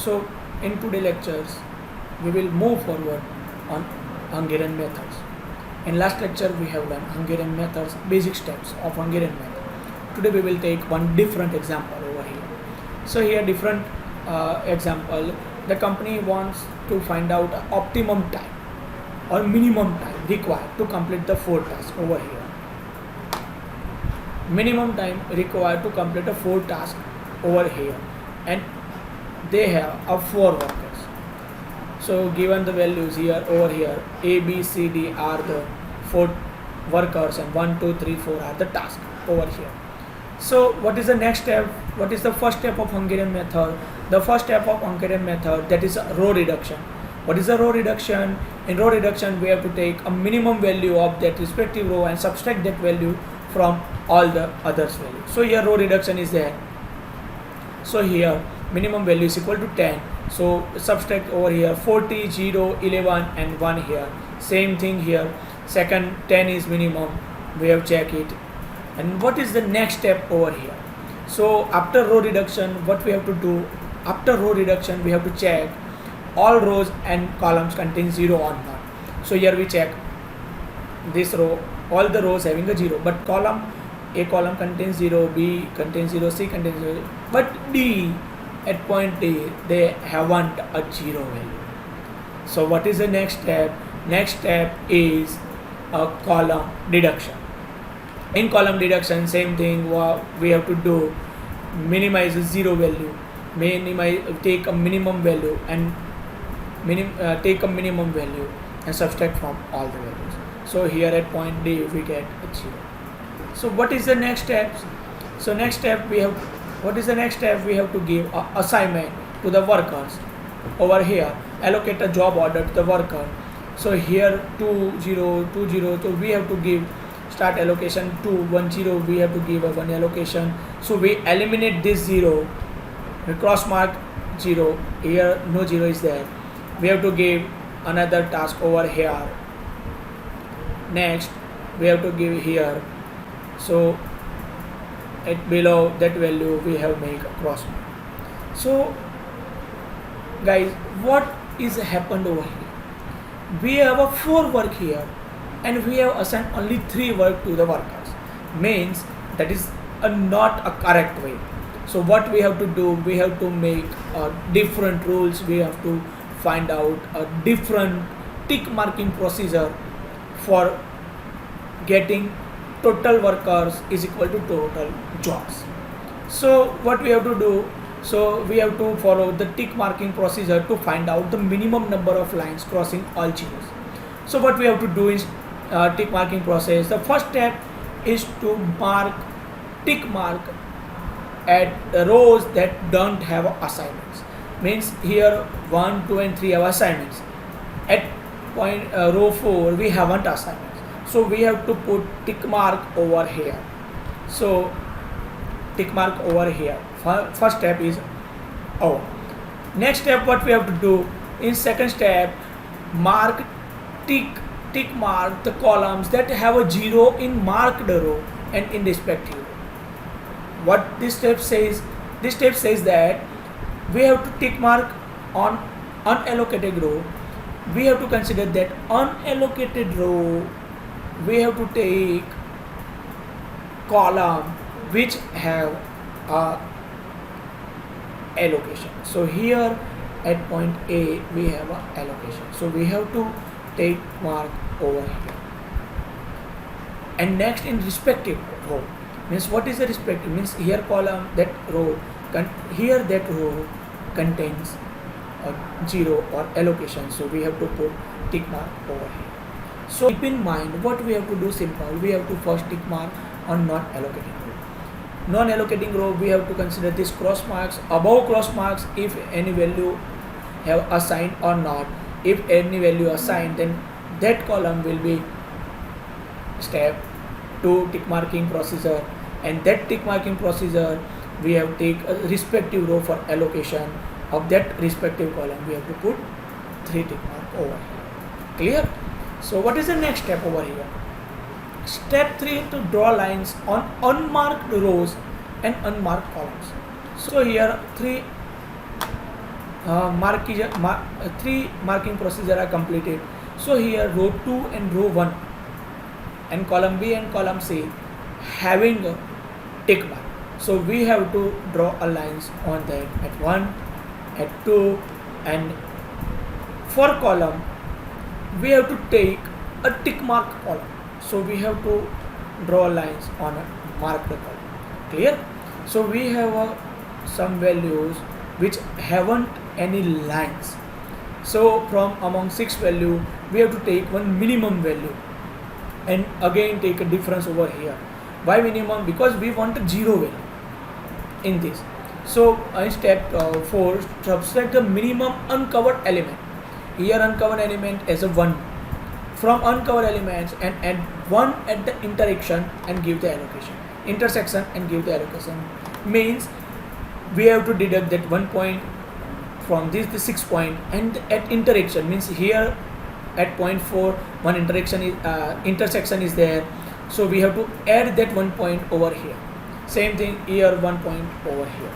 So in today's lectures, we will move forward on Hungarian methods. In last lecture, we have learned Hungarian methods, basic steps of Hungarian method. Today we will take one different example over here. So here different example, the company wants to find out optimum time or minimum time required to complete the 4 tasks over here. Minimum time required to complete a 4 task over here, and they have 4 workers. So given the values here over here, A, B, C, D are the 4 workers, and 1, 2, 3, 4 are the tasks over here. So what is the next step? What is the first step of Hungarian method? The first step of Hungarian method, that is row reduction. What is the row reduction? In row reduction, we have to take a minimum value of that respective row and subtract that value from all the others value. So here row reduction is there. So here minimum value is equal to 10. So subtract over here 40, 0, 11 and 1 here. Same thing here. Second 10 is minimum. We have checked it. And what is the next step over here? So after row reduction, what we have to do? After row reduction, we have to check all rows and columns contain 0 or not. So here we check this row, all the rows having a 0, but A column contains 0, B contains 0, C contains 0, but D, at point D, they haven't a 0 value. So what is the next step? Next step is a column deduction. In column deduction, same thing we have to do, minimize the 0 value, take a minimum value and take a minimum value and subtract from all the values. So here at point D we get a 0. So what is the next step? So next step we have, what is the next step? We have to give a assignment to the workers. Over here, allocate a job order to the worker. So here 2 0 2 0. So we have to give start allocation 2 1 0. We have to give a 1 allocation. So we eliminate this 0. We cross mark 0. Here no 0 is there. We have to give another task over here. Next we have to give here. So at below that value we have make a cross mark. So guys, what is happened over here? We have a 4 work here and we have assigned only 3 work to the workers. Means that is not a correct way. So what we have to do? We have to make different rules. We have to find out a different tick marking procedure for getting total workers is equal to total jobs. So what we have to do? So we have to follow the tick marking procedure to find out the minimum number of lines crossing all zeros. So what we have to do is tick marking process. The first step is to tick mark at the rows that don't have assignments. Means here 1, 2 and 3 have assignments. At point row 4 we haven't assignments. So we have to put tick mark over here. So tick mark over here. First step is over. Next step, what we have to do? In second step, tick mark the columns that have a 0 in marked row and in respective row. What this step says? This step says that we have to tick mark on unallocated row. We have to consider that unallocated row, we have to take column which have a allocation. So here at point A we have a allocation. So we have to take mark over here. And next in respective row, means what is the respective? Means here column, that row, here that row contains a 0 or allocation. So we have to put tick mark over here. So keep in mind what we have to do. Simple. We have to first tick mark on not allocating row. Non-allocating row, we have to consider this cross marks. Above cross marks, if any value have assigned or not. If any value assigned, then that column will be step 2 tick marking procedure, and that tick marking procedure we have take a respective row for allocation of that respective column. We have to put 3 tick mark over here. Clear? So what is the next step over here? Step 3, to draw lines on unmarked rows and unmarked columns. So here 3 three marking procedure are completed. So here row 2 and row 1 and column B and column C having a tick mark. So we have to draw a lines on that at 1, at 2, and for column we have to take a tick mark column. So we have to draw lines on a marked column. Clear? So we have some values which haven't any lines. So from among 6 value we have to take one minimum value and again take a difference over here. Why minimum? Because we want a 0 value in this. So in step 4, subtract the minimum uncovered element. Here uncovered element as a 1 from uncovered elements and add 1 at the intersection and give the allocation. Intersection and give the allocation means we have to deduct that 1 point from this the 6 point, and at intersection means here at point 4 one intersection is there, so we have to add that 1 point over here. Same thing here, 1 point over here.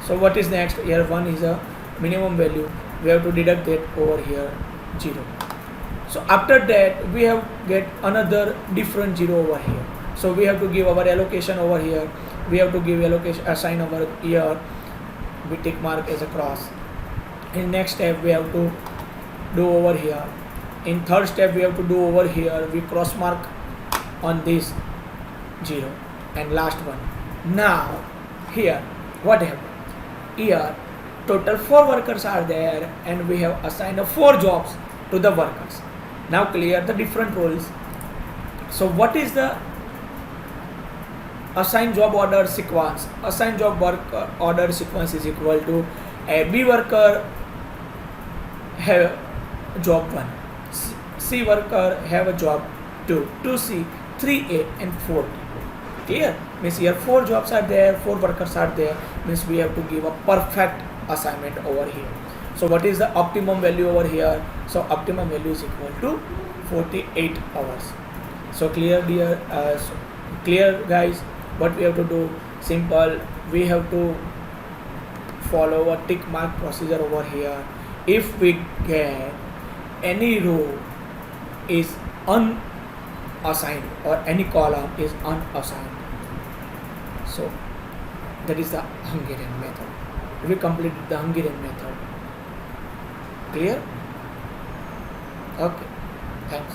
So what is next? Here 1 is a minimum value, we have to deduct that over here 0. So after that we have get another different 0 over here. So we have to give our allocation over here, we have to give allocation assign over here, we tick mark as a cross. In next step we have to do over here. In third step we have to do over here, we cross mark on this 0. And last one. Now here what happened? Here total 4 workers are there and we have assigned 4 jobs to the workers. Now clear the different roles. So what is the assigned job order sequence? Assigned job work order sequence is equal to a B worker have job 1, C worker have a job 2, 2C, 3A and 4. Clear? Means here 4 jobs are there, 4 workers are there, means we have to give a perfect assignment over here. So what is the optimum value over here? So optimum value is equal to 48 hours. So clear dear, clear guys, what we have to do? Simple, we have to follow a tick mark procedure over here. If we get any row is unassigned or any column is unassigned, so that is the Hungarian method. We completed the Hungarian method. Clear? Okay, thanks.